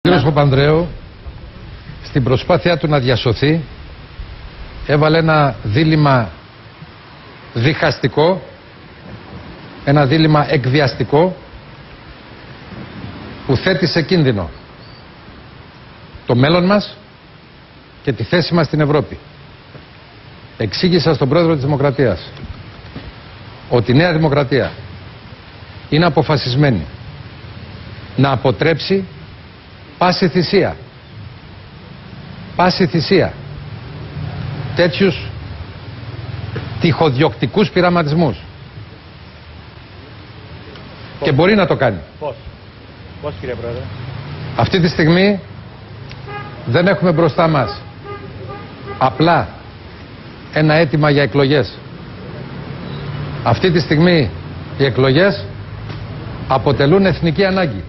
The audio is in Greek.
Ο κ. Παπανδρέου στην προσπάθειά του να διασωθεί έβαλε ένα δίλημμα διχαστικό, ένα δίλημμα εκβιαστικό που θέτει σε κίνδυνο το μέλλον μας και τη θέση μας στην Ευρώπη. Εξήγησα στον πρόεδρο της Δημοκρατίας ότι η Νέα Δημοκρατία είναι αποφασισμένη να αποτρέψει πάση θυσία τέτοιους τυχοδιοκτικούς πειραματισμούς. Και μπορεί να το κάνει. Πώς κύριε Πρόεδρε? Αυτή τη στιγμή δεν έχουμε μπροστά μας απλά ένα αίτημα για εκλογές. Αυτή τη στιγμή οι εκλογές αποτελούν εθνική ανάγκη.